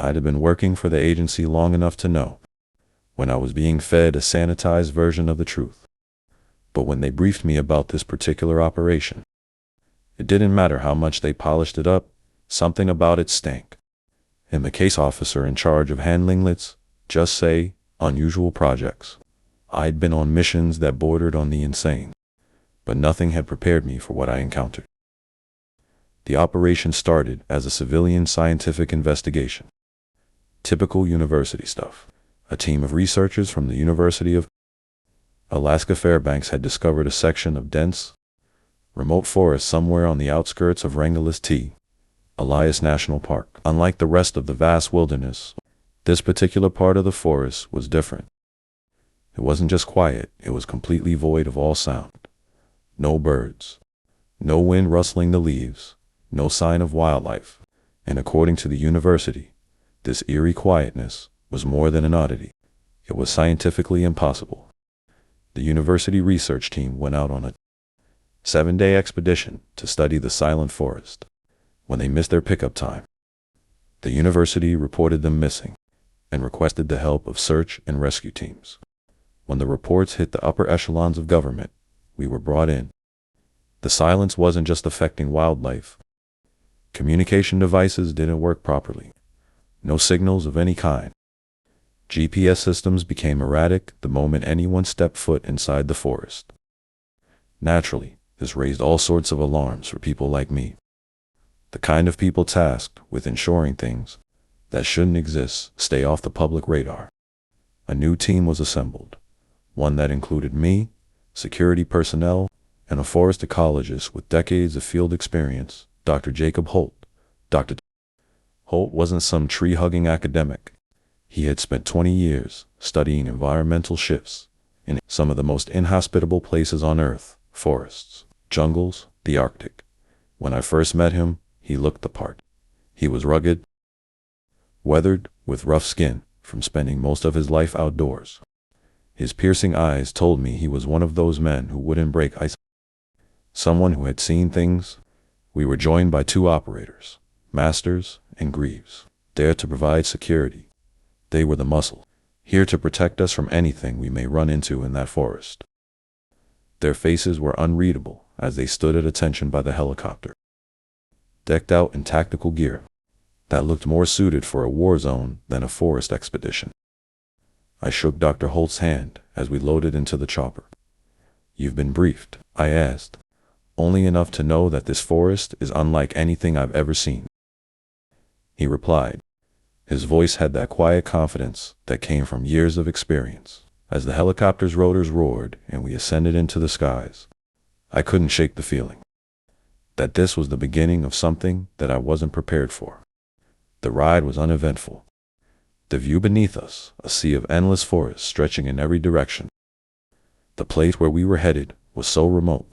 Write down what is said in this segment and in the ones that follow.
I'd been working for the agency long enough to know when I was being fed a sanitized version of the truth. But when they briefed me about this particular operation, it didn't matter how much they polished it up, something about it stank. And the case officer in charge of handling let's just say unusual projects. I'd been on missions that bordered on the insane, but nothing had prepared me for what I encountered. The operation started as a civilian scientific investigation. Typical university stuff. A team of researchers from the University of Alaska Fairbanks had discovered a section of dense, remote forest somewhere on the outskirts of Wrangellus T. Elias National Park. Unlike the rest of the vast wilderness, this particular part of the forest was different. It wasn't just quiet, it was completely void of all sound. No birds, no wind rustling the leaves, no sign of wildlife. And according to the university, this eerie quietness was more than an oddity. It was scientifically impossible. The university research team went out on a 7-day expedition to study the silent forest. When they missed their pickup time, the university reported them missing and requested the help of search and rescue teams. When the reports hit the upper echelons of government, we were brought in. The silence wasn't just affecting wildlife. Communication devices didn't work properly. No signals of any kind. GPS systems became erratic the moment anyone stepped foot inside the forest. Naturally, this raised all sorts of alarms for people like me. The kind of people tasked with ensuring things that shouldn't exist stay off the public radar. A new team was assembled, one that included me, security personnel, and a forest ecologist with decades of field experience, Dr. Jacob Holt. Dr. Holt wasn't some tree-hugging academic. He had spent 20 years studying environmental shifts in some of the most inhospitable places on Earth, forests, jungles, the Arctic. When I first met him, he looked the part. He was rugged, weathered, with rough skin from spending most of his life outdoors. His piercing eyes told me he was one of those men who wouldn't break ice. Someone who had seen things. We were joined by 2 operators, Masters and Greaves, there to provide security. They were the muscle, here to protect us from anything we may run into in that forest. Their faces were unreadable as they stood at attention by the helicopter, decked out in tactical gear that looked more suited for a war zone than a forest expedition. I shook Dr. Holt's hand as we loaded into the chopper. "You've been briefed," I asked, "only enough to know that this forest is unlike anything I've ever seen." He replied. His voice had that quiet confidence that came from years of experience. As the helicopter's rotors roared and we ascended into the skies, I couldn't shake the feeling that this was the beginning of something that I wasn't prepared for. The ride was uneventful. The view beneath us, a sea of endless forest stretching in every direction. The place where we were headed was so remote,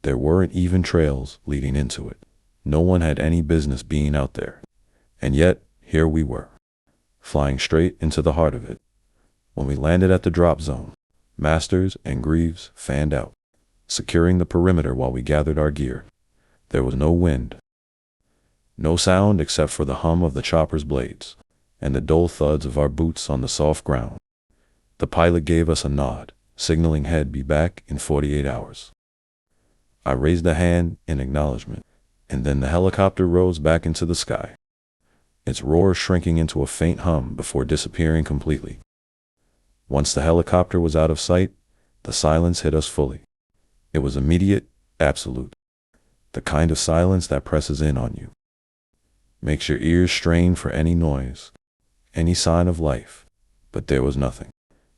there weren't even trails leading into it. No one had any business being out there. And yet, here we were, flying straight into the heart of it. When we landed at the drop zone, Masters and Greaves fanned out, securing the perimeter while we gathered our gear. There was no wind, no sound except for the hum of the chopper's blades and the dull thuds of our boots on the soft ground. The pilot gave us a nod, signaling he'd be back in 48 hours. I raised a hand in acknowledgement, and then the helicopter rose back into the sky, its roar shrinking into a faint hum before disappearing completely. Once the helicopter was out of sight, the silence hit us fully. It was immediate, absolute. The kind of silence that presses in on you, makes your ears strain for any noise, any sign of life. But there was nothing.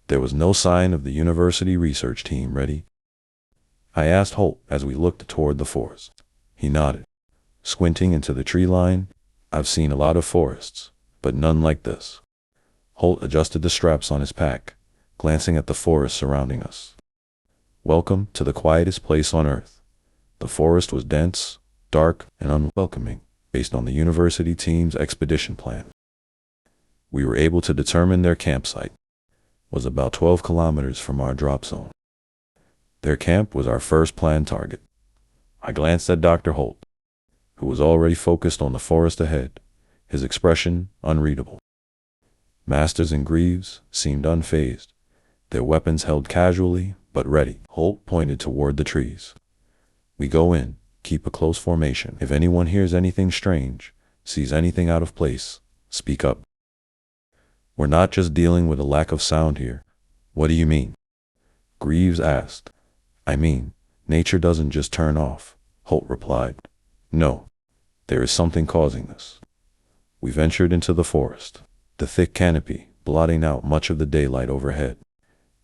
There was no sign of the university research team ready. I asked Holt as we looked toward the forest. He nodded, squinting into the tree line. "I've seen a lot of forests, but none like this." Holt adjusted the straps on his pack, glancing at the forest surrounding us. "Welcome to the quietest place on Earth." The forest was dense, dark, and unwelcoming based on the university team's expedition plan. We were able to determine their campsite was about 12 kilometers from our drop zone. Their camp was our first planned target. I glanced at Dr. Holt, who was already focused on the forest ahead, his expression unreadable. Masters and Greaves seemed unfazed, their weapons held casually but ready. Holt pointed toward the trees. "We go in, keep a close formation. If anyone hears anything strange, sees anything out of place, speak up. We're not just dealing with a lack of sound here." "What do you mean?" Greaves asked. "I mean, nature doesn't just turn off," Holt replied. "No, there is something causing this." We ventured into the forest, the thick canopy blotting out much of the daylight overhead.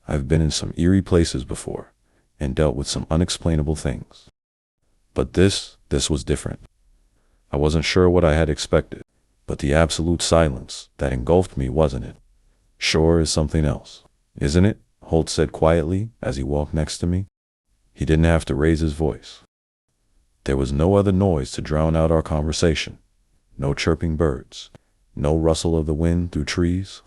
I've been in some eerie places before, and dealt with some unexplainable things. But this was different. I wasn't sure what I had expected, but the absolute silence that engulfed me wasn't it. "Sure is something else, isn't it?" Holt said quietly as he walked next to me. He didn't have to raise his voice. There was no other noise to drown out our conversation. No chirping birds, no rustle of the wind through trees.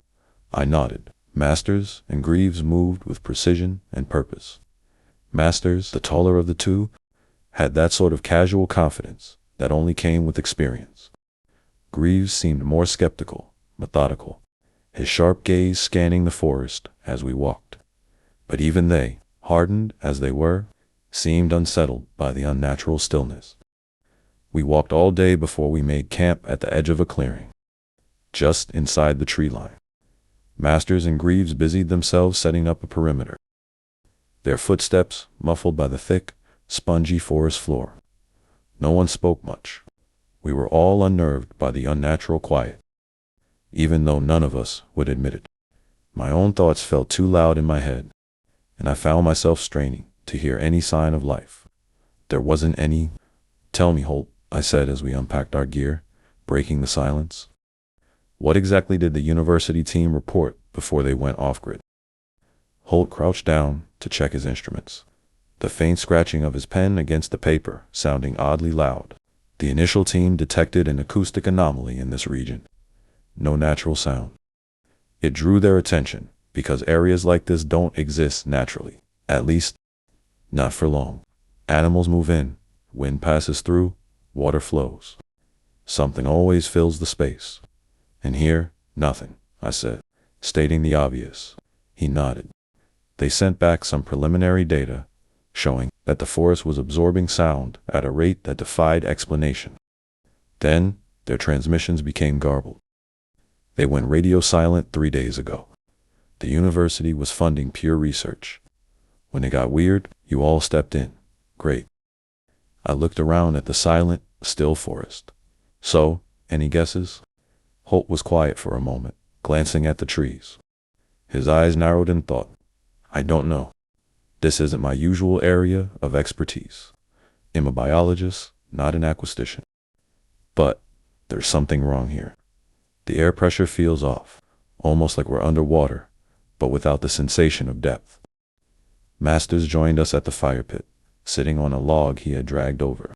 I nodded. Masters and Greaves moved with precision and purpose. Masters, the taller of the two, had that sort of casual confidence that only came with experience. Greaves seemed more skeptical, methodical, his sharp gaze scanning the forest as we walked. But even they, hardened as they were, seemed unsettled by the unnatural stillness. We walked all day before we made camp at the edge of a clearing, just inside the tree line. Masters and Greaves busied themselves setting up a perimeter, their footsteps muffled by the thick, spongy forest floor. No one spoke much. We were all unnerved by the unnatural quiet, even though none of us would admit it. My own thoughts felt too loud in my head, and I found myself straining to hear any sign of life. There wasn't any. "Tell me, Holt," I said as we unpacked our gear, breaking the silence. "What exactly did the university team report before they went off-grid?" Holt crouched down to check his instruments, the faint scratching of his pen against the paper sounding oddly loud. "The initial team detected an acoustic anomaly in this region. No natural sound. It drew their attention because areas like this don't exist naturally, at least not for long. Animals move in, wind passes through, water flows. Something always fills the space. And here, nothing," I said, stating the obvious. He nodded. "They sent back some preliminary data showing that the forest was absorbing sound at a rate that defied explanation. Then, their transmissions became garbled. They went radio silent 3 days ago. The university was funding pure research. When it got weird, you all stepped in. Great." I looked around at the silent, still forest. "So, any guesses?" Holt was quiet for a moment, glancing at the trees. His eyes narrowed in thought. "I don't know. This isn't my usual area of expertise. I'm a biologist, not an aquastician. But there's something wrong here. The air pressure feels off, almost like we're underwater, but without the sensation of depth." Masters joined us at the fire pit, sitting on a log he had dragged over.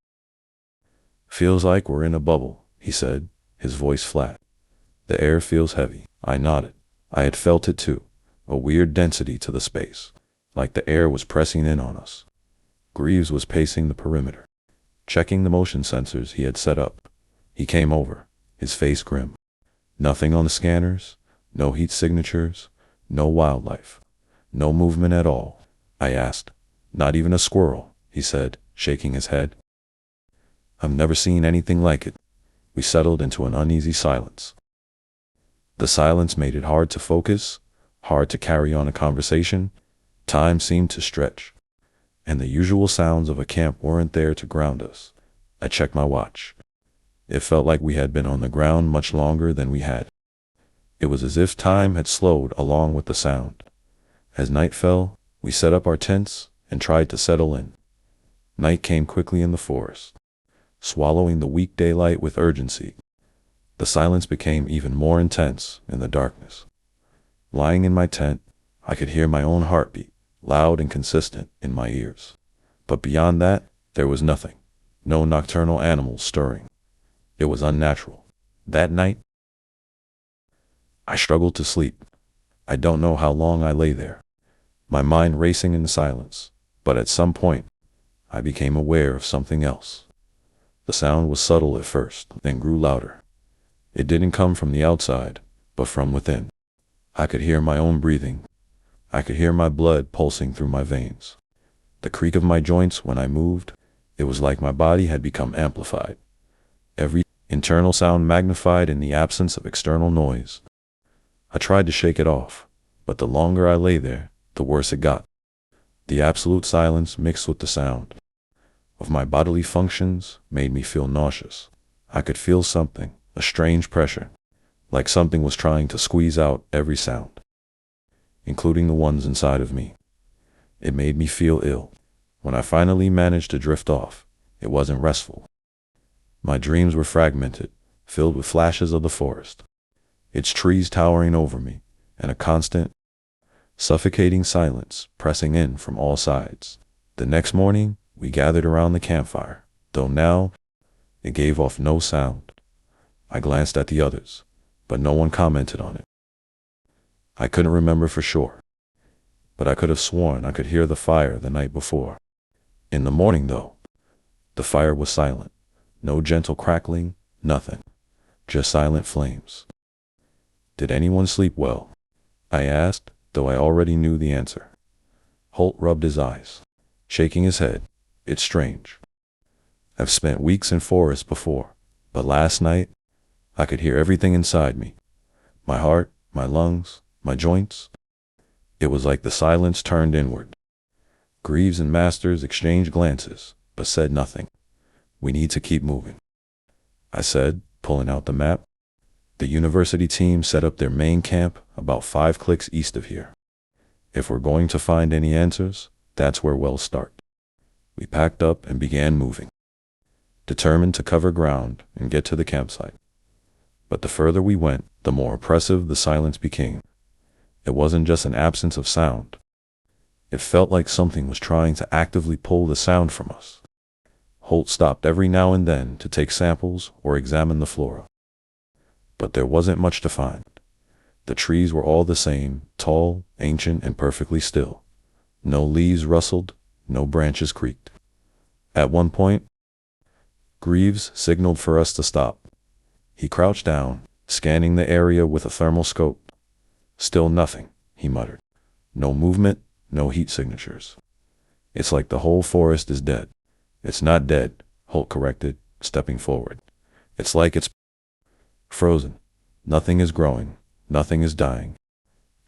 "Feels like we're in a bubble," he said, his voice flat. "The air feels heavy." I nodded. I had felt it too, a weird density to the space, like the air was pressing in on us. Greaves was pacing the perimeter, checking the motion sensors he had set up. He came over, his face grim. "Nothing on the scanners, no heat signatures, no wildlife, no movement at all?" I asked. "Not even a squirrel," he said, shaking his head. "I've never seen anything like it." We settled into an uneasy silence. The silence made it hard to focus, hard to carry on a conversation. Time seemed to stretch, and the usual sounds of a camp weren't there to ground us. I checked my watch. It felt like we had been on the ground much longer than we had. It was as if time had slowed along with the sound. As night fell, we set up our tents and tried to settle in. Night came quickly in the forest, swallowing the weak daylight with urgency. The silence became even more intense in the darkness. Lying in my tent, I could hear my own heartbeat, loud and consistent in my ears. But beyond that, there was nothing. No nocturnal animals stirring. It was unnatural. That night, I struggled to sleep. I don't know how long I lay there, my mind racing in the silence, but at some point, I became aware of something else. The sound was subtle at first, then grew louder. It didn't come from the outside, but from within. I could hear my own breathing. I could hear my blood pulsing through my veins. The creak of my joints when I moved, it was like my body had become amplified. Every internal sound magnified in the absence of external noise. I tried to shake it off, but the longer I lay there, the worse it got. The absolute silence mixed with the sound of my bodily functions made me feel nauseous. I could feel something, a strange pressure, like something was trying to squeeze out every sound, including the ones inside of me. It made me feel ill. When I finally managed to drift off, it wasn't restful. My dreams were fragmented, filled with flashes of the forest, its trees towering over me, and a constant, suffocating silence pressing in from all sides. The next morning, we gathered around the campfire, though now it gave off no sound. I glanced at the others, but no one commented on it. I couldn't remember for sure, but I could have sworn I could hear the fire the night before. In the morning, though, the fire was silent. No gentle crackling, nothing. Just silent flames. Did anyone sleep well? I asked, though I already knew the answer. Holt rubbed his eyes, shaking his head. It's strange. I've spent weeks in forests before, but last night, I could hear everything inside me. My heart, my lungs, my joints. It was like the silence turned inward. Greaves and Masters exchanged glances, but said nothing. We need to keep moving, I said, pulling out the map. The university team set up their main camp about 5 clicks east of here. If we're going to find any answers, that's where we'll start. We packed up and began moving, determined to cover ground and get to the campsite. But the further we went, the more oppressive the silence became. It wasn't just an absence of sound. It felt like something was trying to actively pull the sound from us. Holt stopped every now and then to take samples or examine the flora. But there wasn't much to find. The trees were all the same, tall, ancient, and perfectly still. No leaves rustled, no branches creaked. At one point, Greaves signaled for us to stop. He crouched down, scanning the area with a thermal scope. Still nothing, he muttered. No movement, no heat signatures. It's like the whole forest is dead. It's not dead, Holt corrected, stepping forward. It's like it's frozen. Nothing is growing. Nothing is dying.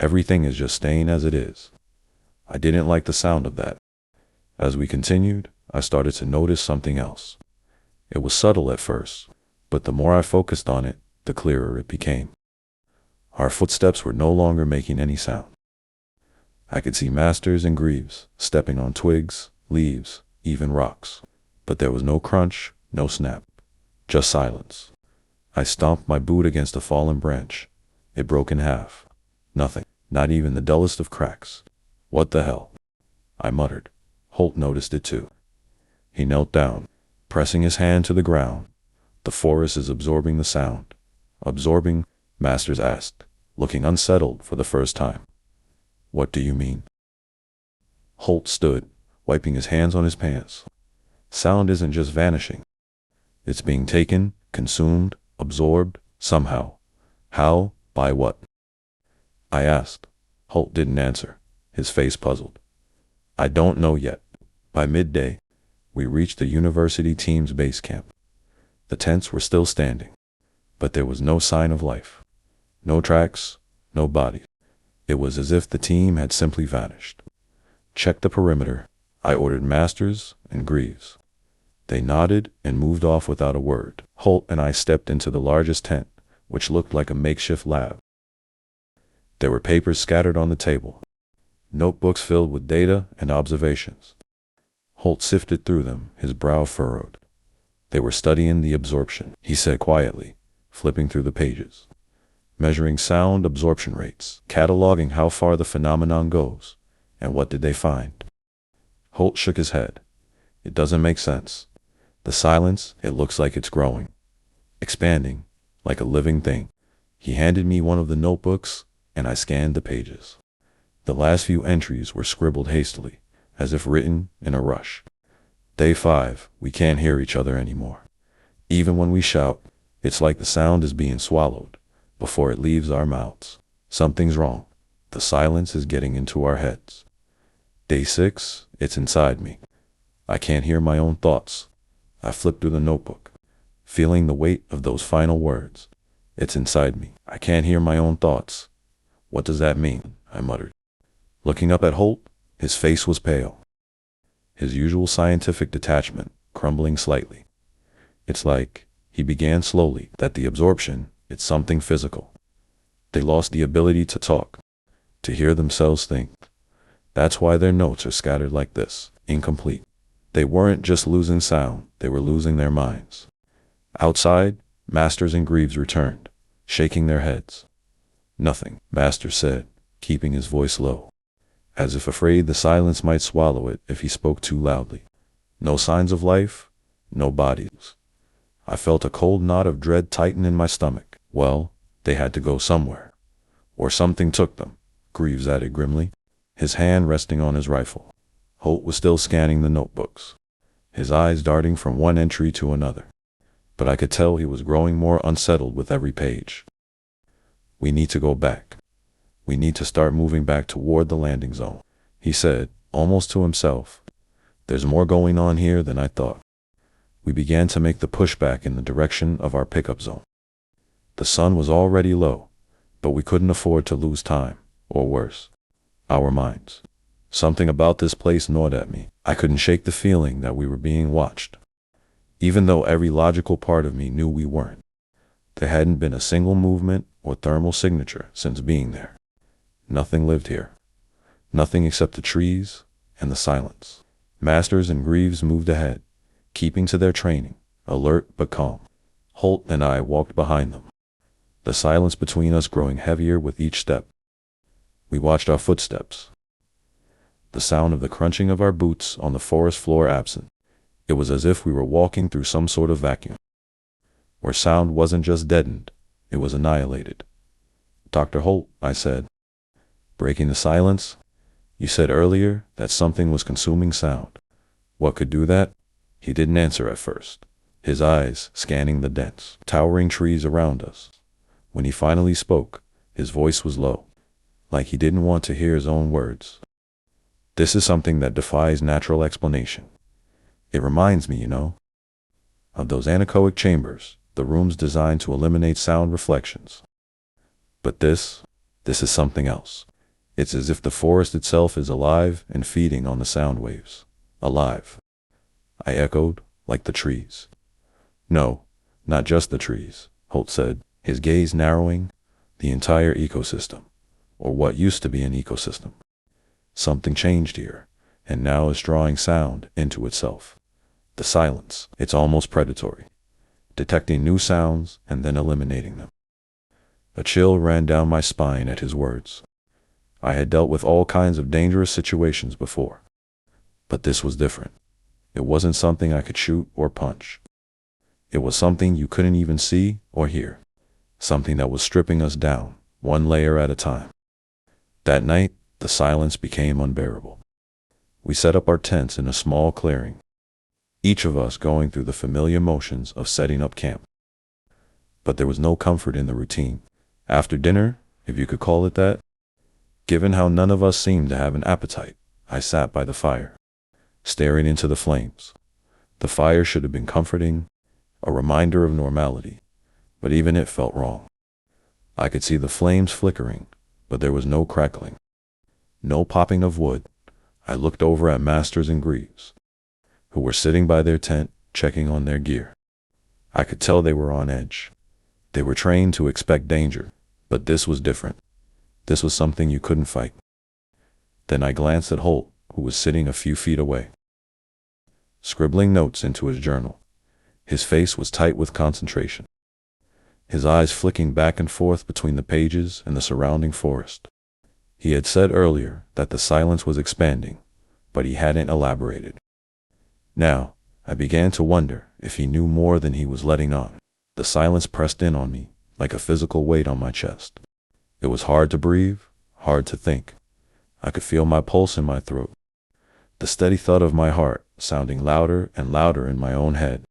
Everything is just staying as it is. I didn't like the sound of that. As we continued, I started to notice something else. It was subtle at first, but the more I focused on it, the clearer it became. Our footsteps were no longer making any sound. I could see Masters and Greaves stepping on twigs, leaves, even rocks. But there was no crunch, no snap, just silence. I stomped my boot against a fallen branch. It broke in half. Nothing, not even the dullest of cracks. What the hell? I muttered. Holt noticed it too. He knelt down, pressing his hand to the ground. The forest is absorbing the sound. Absorbing? Masters asked, looking unsettled for the first time. What do you mean? Holt stood, wiping his hands on his pants. Sound isn't just vanishing. It's being taken, consumed, absorbed, somehow. How? By what? I asked. Holt didn't answer, his face puzzled. I don't know yet. By midday, we reached the university team's base camp. The tents were still standing, but there was no sign of life. No tracks, no bodies. It was as if the team had simply vanished. Check the perimeter, I ordered Masters and Greaves. They nodded and moved off without a word. Holt and I stepped into the largest tent, which looked like a makeshift lab. There were papers scattered on the table, notebooks filled with data and observations. Holt sifted through them, his brow furrowed. They were studying the absorption, he said quietly, flipping through the pages. Measuring sound absorption rates, cataloging how far the phenomenon goes. And what did they find? Holt shook his head. It doesn't make sense. The silence, it looks like it's growing, expanding, like a living thing. He handed me one of the notebooks, and I scanned the pages. The last few entries were scribbled hastily, as if written in a rush. Day 5, we can't hear each other anymore. Even when we shout, it's like the sound is being swallowed before it leaves our mouths. Something's wrong. The silence is getting into our heads. Day 6, it's inside me. I can't hear my own thoughts. I flip through the notebook, feeling the weight of those final words. It's inside me. I can't hear my own thoughts. What does that mean? I muttered. Looking up at Holt, his face was pale. His usual scientific detachment crumbling slightly. It's like, he began slowly, that the absorption, it's something physical. They lost the ability to talk, to hear themselves think. That's why their notes are scattered like this, incomplete. They weren't just losing sound, they were losing their minds. Outside, Masters and Greaves returned, shaking their heads. Nothing, Masters said, keeping his voice low, as if afraid the silence might swallow it if he spoke too loudly. No signs of life, no bodies. I felt a cold knot of dread tighten in my stomach. Well, they had to go somewhere. Or something took them, Greaves added grimly, his hand resting on his rifle. Holt was still scanning the notebooks, his eyes darting from one entry to another. But I could tell he was growing more unsettled with every page. We need to go back. We need to start moving back toward the landing zone, he said, almost to himself. There's more going on here than I thought. We began to make the pushback in the direction of our pickup zone. The sun was already low, but we couldn't afford to lose time, or worse, our minds. Something about this place gnawed at me. I couldn't shake the feeling that we were being watched. Even though every logical part of me knew we weren't. There hadn't been a single movement or thermal signature since being there. Nothing lived here. Nothing except the trees and the silence. Masters and Greaves moved ahead, keeping to their training, alert but calm. Holt and I walked behind them, the silence between us growing heavier with each step. We watched our footsteps, the sound of the crunching of our boots on the forest floor absent. It was as if we were walking through some sort of vacuum, where sound wasn't just deadened, it was annihilated. Dr. Holt, I said, breaking the silence, you said earlier that something was consuming sound. What could do that? He didn't answer at first, his eyes scanning the dense, towering trees around us. When he finally spoke, his voice was low, like he didn't want to hear his own words. This is something that defies natural explanation. It reminds me, of those anechoic chambers, the rooms designed to eliminate sound reflections. But this is something else. It's as if the forest itself is alive and feeding on the sound waves. Alive, I echoed, like the trees. No, not just the trees, Holt said, his gaze narrowing. The entire ecosystem, or what used to be an ecosystem. Something changed here, and now is drawing sound into itself. The silence, it's almost predatory, detecting new sounds and then eliminating them. A chill ran down my spine at his words. I had dealt with all kinds of dangerous situations before, but this was different. It wasn't something I could shoot or punch. It was something you couldn't even see or hear, something that was stripping us down, one layer at a time. That night, the silence became unbearable. We set up our tents in a small clearing, each of us going through the familiar motions of setting up camp. But there was no comfort in the routine. After dinner, if you could call it that, given how none of us seemed to have an appetite, I sat by the fire, staring into the flames. The fire should have been comforting, a reminder of normality, but even it felt wrong. I could see the flames flickering, but there was no crackling, no popping of wood. I looked over at Masters and Greaves, who were sitting by their tent, checking on their gear. I could tell they were on edge. They were trained to expect danger, but this was different. This was something you couldn't fight. Then I glanced at Holt, who was sitting a few feet away, scribbling notes into his journal. His face was tight with concentration, his eyes flicking back and forth between the pages and the surrounding forest. He had said earlier that the silence was expanding, but he hadn't elaborated. Now, I began to wonder if he knew more than he was letting on. The silence pressed in on me, like a physical weight on my chest. It was hard to breathe, hard to think. I could feel my pulse in my throat, the steady thud of my heart sounding louder and louder in my own head.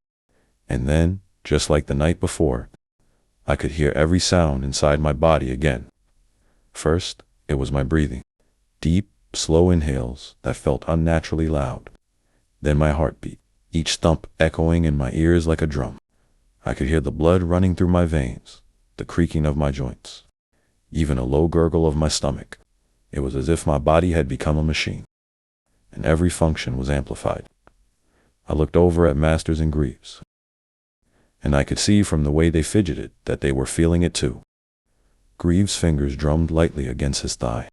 And then, just like the night before, I could hear every sound inside my body again. First, it was my breathing. Deep, slow inhales that felt unnaturally loud. Then my heartbeat, each thump echoing in my ears like a drum. I could hear the blood running through my veins, the creaking of my joints, even a low gurgle of my stomach. It was as if my body had become a machine, and every function was amplified. I looked over at Masters and Greaves, and I could see from the way they fidgeted that they were feeling it too. Greaves' fingers drummed lightly against his thigh,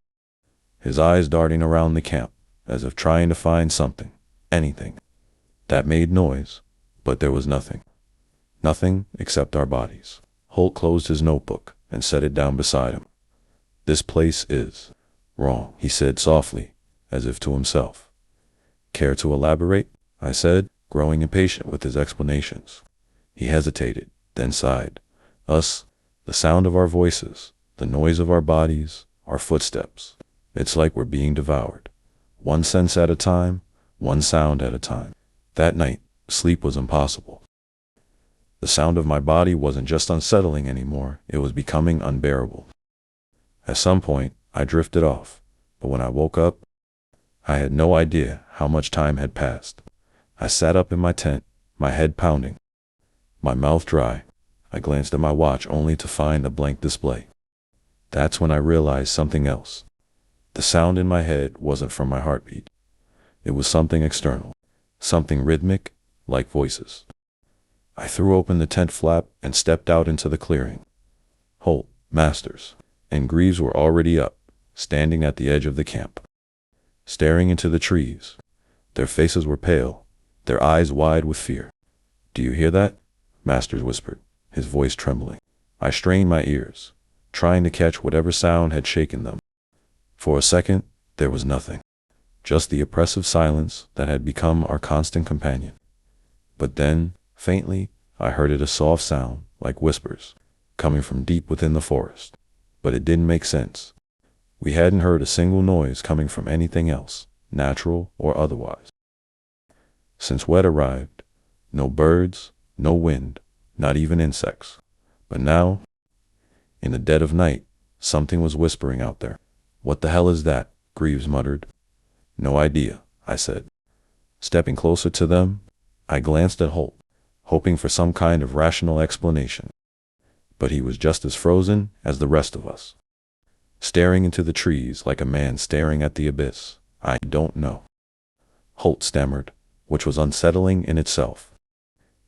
his eyes darting around the camp, as if trying to find something, anything, that made noise, but there was nothing. Nothing except our bodies. Holt closed his notebook and set it down beside him. "This place is wrong," he said softly, as if to himself. "Care to elaborate?" I said, growing impatient with his explanations. He hesitated, then sighed. "Us, the sound of our voices, the noise of our bodies, our footsteps. It's like we're being devoured. One sense at a time, one sound at a time." That night, sleep was impossible. The sound of my body wasn't just unsettling anymore, it was becoming unbearable. At some point, I drifted off, but when I woke up, I had no idea how much time had passed. I sat up in my tent, my head pounding, my mouth dry. I glanced at my watch only to find a blank display. That's when I realized something else. The sound in my head wasn't from my heartbeat. It was something external, something rhythmic, like voices. I threw open the tent flap and stepped out into the clearing. Holt, Masters, and Greaves were already up, standing at the edge of the camp, staring into the trees. Their faces were pale, their eyes wide with fear. "Do you hear that?" Masters whispered, his voice trembling. I strained my ears, trying to catch whatever sound had shaken them. For a second, there was nothing, just the oppressive silence that had become our constant companion. But then, faintly, I heard a soft sound, like whispers, coming from deep within the forest. But it didn't make sense. We hadn't heard a single noise coming from anything else, natural or otherwise. Since Wet arrived, no birds, no wind, not even insects. But now, in the dead of night, something was whispering out there. "What the hell is that?" Greaves muttered. "No idea," I said. Stepping closer to them, I glanced at Holt, hoping for some kind of rational explanation. But he was just as frozen as the rest of us, staring into the trees like a man staring at the abyss. "I don't know," Holt stammered, which was unsettling in itself.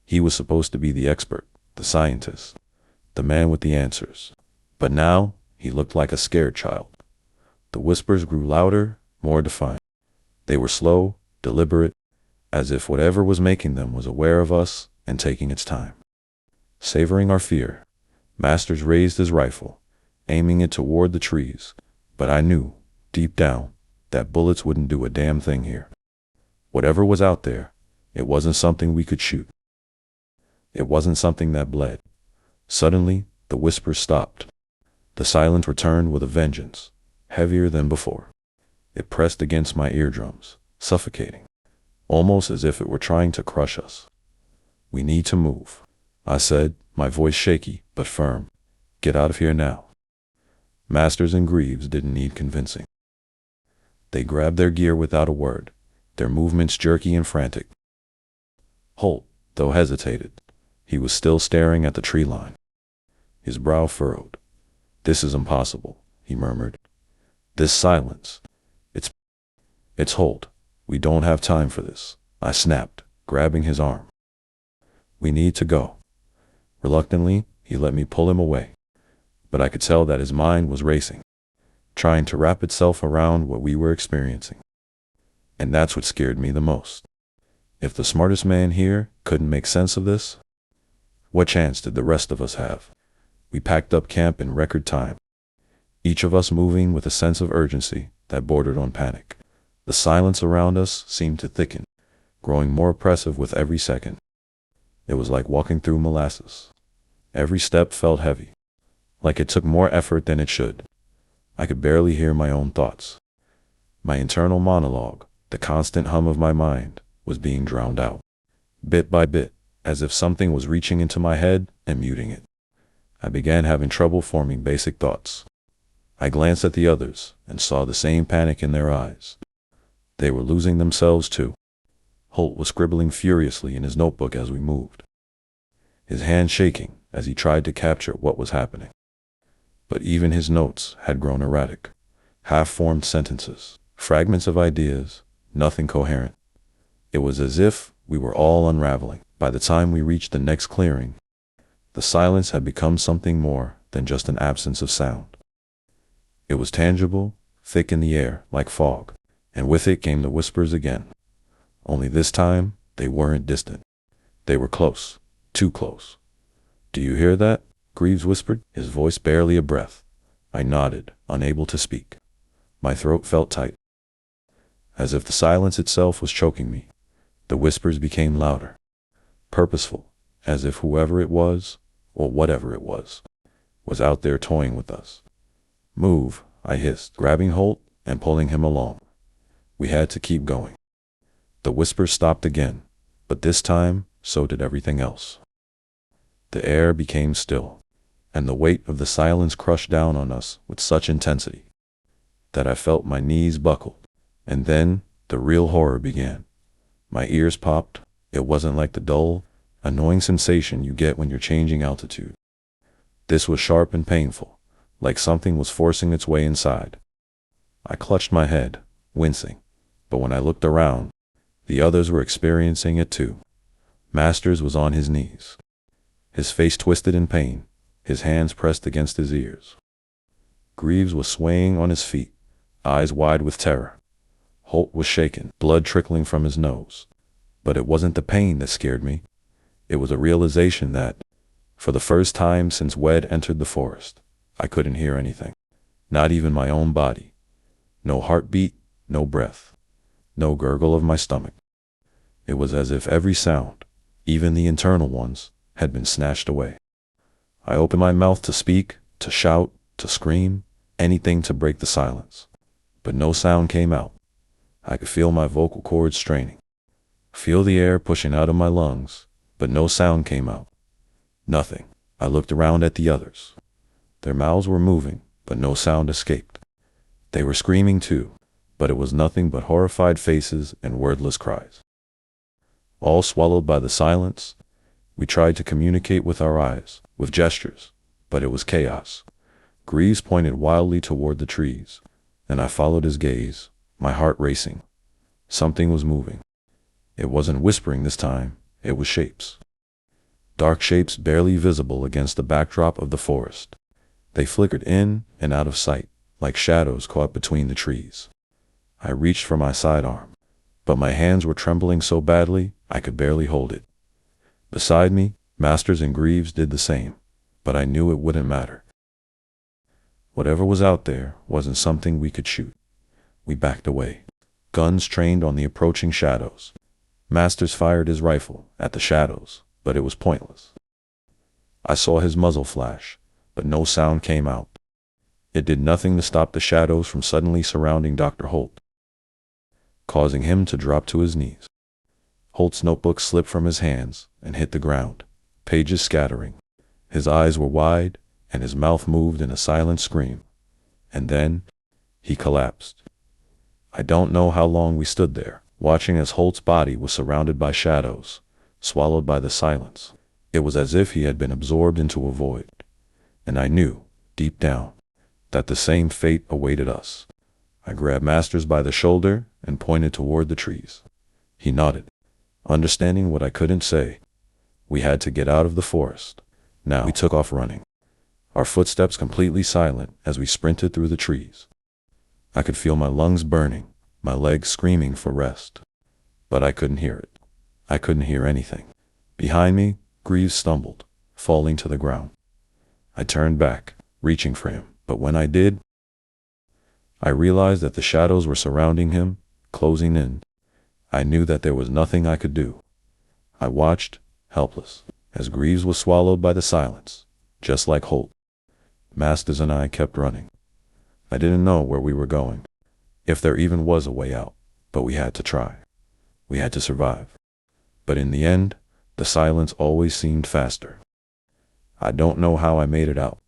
He was supposed to be the expert, the scientist, the man with the answers. But now, he looked like a scared child. The whispers grew louder, more defiant. They were slow, deliberate, as if whatever was making them was aware of us and taking its time. Savoring our fear, Masters raised his rifle, aiming it toward the trees, but I knew, deep down, that bullets wouldn't do a damn thing here. Whatever was out there, it wasn't something we could shoot. It wasn't something that bled. Suddenly, the whispers stopped. The silence returned with a vengeance, heavier than before. It pressed against my eardrums, suffocating, almost as if it were trying to crush us. "We need to move," I said, my voice shaky but firm. "Get out of here now." Masters and Greaves didn't need convincing. They grabbed their gear without a word, their movements jerky and frantic. Holt, though, hesitated. He was still staring at the tree line, his brow furrowed. "This is impossible," he murmured. "This silence. It's Holt. We don't have time for this," I snapped, grabbing his arm. "We need to go." Reluctantly, he let me pull him away, but I could tell that his mind was racing, trying to wrap itself around what we were experiencing. And that's what scared me the most. If the smartest man here couldn't make sense of this, what chance did the rest of us have? We packed up camp in record time, each of us moving with a sense of urgency that bordered on panic. The silence around us seemed to thicken, growing more oppressive with every second. It was like walking through molasses. Every step felt heavy, like it took more effort than it should. I could barely hear my own thoughts. My internal monologue, the constant hum of my mind, was being drowned out, bit by bit, as if something was reaching into my head and muting it. I began having trouble forming basic thoughts. I glanced at the others and saw the same panic in their eyes. They were losing themselves too. Holt was scribbling furiously in his notebook as we moved, his hand shaking as he tried to capture what was happening. But even his notes had grown erratic, half-formed sentences, fragments of ideas, nothing coherent. It was as if we were all unraveling. By the time we reached the next clearing, the silence had become something more than just an absence of sound. It was tangible, thick in the air, like fog, and with it came the whispers again. Only this time, they weren't distant. They were close, too close. "Do you hear that?" Greaves whispered, his voice barely a breath. I nodded, unable to speak. My throat felt tight, as if the silence itself was choking me. The whispers became louder, purposeful, as if whoever it was, or whatever it was out there toying with us. "Move," I hissed, grabbing Holt and pulling him along. We had to keep going. The whispers stopped again, but this time, so did everything else. The air became still, and the weight of the silence crushed down on us with such intensity that I felt my knees buckle. And then the real horror began. My ears popped. It wasn't like the dull, annoying sensation you get when you're changing altitude. This was sharp and painful, like something was forcing its way inside. I clutched my head, wincing, but when I looked around, the others were experiencing it too. Masters was on his knees, his face twisted in pain, his hands pressed against his ears. Greaves was swaying on his feet, eyes wide with terror. Holt was shaken, blood trickling from his nose. But it wasn't the pain that scared me. It was a realization that, for the first time since Wed entered the forest, I couldn't hear anything. Not even my own body. No heartbeat, no breath, no gurgle of my stomach. It was as if every sound, even the internal ones, had been snatched away. I opened my mouth to speak, to shout, to scream, anything to break the silence. But no sound came out. I could feel my vocal cords straining, feel the air pushing out of my lungs, but no sound came out. Nothing. I looked around at the others. Their mouths were moving, but no sound escaped. They were screaming too, but it was nothing but horrified faces and wordless cries. All swallowed by the silence, we tried to communicate with our eyes, with gestures, but it was chaos. Greaves pointed wildly toward the trees, and I followed his gaze, my heart racing. Something was moving. It wasn't whispering this time, it was shapes. Dark shapes barely visible against the backdrop of the forest. They flickered in and out of sight, like shadows caught between the trees. I reached for my sidearm, but my hands were trembling so badly I could barely hold it. Beside me, Masters and Greaves did the same, but I knew it wouldn't matter. Whatever was out there wasn't something we could shoot. We backed away, guns trained on the approaching shadows. Masters fired his rifle at the shadows, but it was pointless. I saw his muzzle flash, but no sound came out. It did nothing to stop the shadows from suddenly surrounding Dr. Holt, causing him to drop to his knees. Holt's notebook slipped from his hands and hit the ground, pages scattering. His eyes were wide, and his mouth moved in a silent scream. And then, he collapsed. I don't know how long we stood there, watching as Holt's body was surrounded by shadows, swallowed by the silence. It was as if he had been absorbed into a void. And I knew, deep down, that the same fate awaited us. I grabbed Masters by the shoulder and pointed toward the trees. He nodded, understanding what I couldn't say. We had to get out of the forest. Now we took off running, our footsteps completely silent as we sprinted through the trees. I could feel my lungs burning, my legs screaming for rest. But I couldn't hear it. I couldn't hear anything. Behind me, Greaves stumbled, falling to the ground. I turned back, reaching for him, but when I did, I realized that the shadows were surrounding him, closing in. I knew that there was nothing I could do. I watched, helpless, as Greaves was swallowed by the silence, just like Holt. Masters and I kept running. I didn't know where we were going, if there even was a way out, but we had to try. We had to survive. But in the end, the silence always seemed faster. I don't know how I made it out.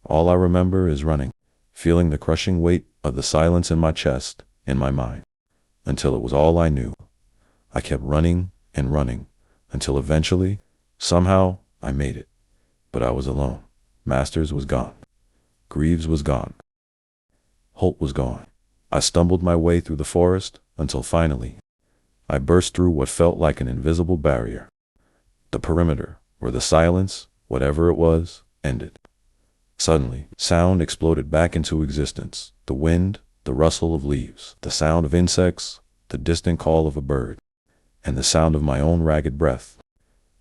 All I remember is running, feeling the crushing weight of the silence in my chest, in my mind, until it was all I knew. I kept running and running, until eventually, somehow, I made it. But I was alone. Masters was gone. Greaves was gone. Holt was gone. I stumbled my way through the forest, until finally, I burst through what felt like an invisible barrier. The perimeter, where the silence, whatever it was, ended. Suddenly, sound exploded back into existence. The wind, the rustle of leaves, the sound of insects, the distant call of a bird, and the sound of my own ragged breath.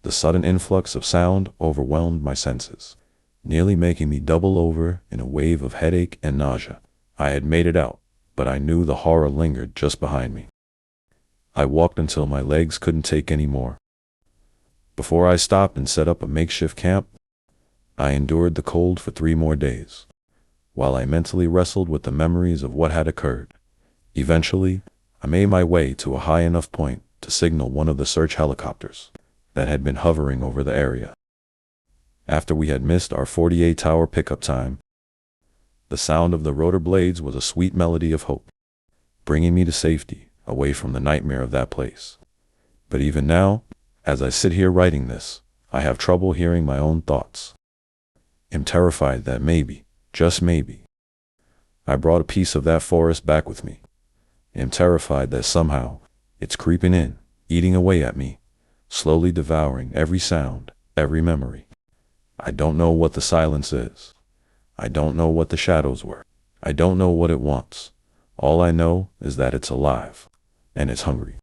The sudden influx of sound overwhelmed my senses, nearly making me double over in a wave of headache and nausea. I had made it out, but I knew the horror lingered just behind me. I walked until my legs couldn't take any more. Before I stopped and set up a makeshift camp, I endured the cold for 3 more days, while I mentally wrestled with the memories of what had occurred. Eventually, I made my way to a high enough point to signal one of the search helicopters that had been hovering over the area. After we had missed our 48-hour pickup time, the sound of the rotor blades was a sweet melody of hope, bringing me to safety, away from the nightmare of that place. But even now, as I sit here writing this, I have trouble hearing my own thoughts. I'm terrified that maybe, just maybe, I brought a piece of that forest back with me. I'm terrified that somehow, it's creeping in, eating away at me, slowly devouring every sound, every memory. I don't know what the silence is. I don't know what the shadows were. I don't know what it wants. All I know is that it's alive, and it's hungry.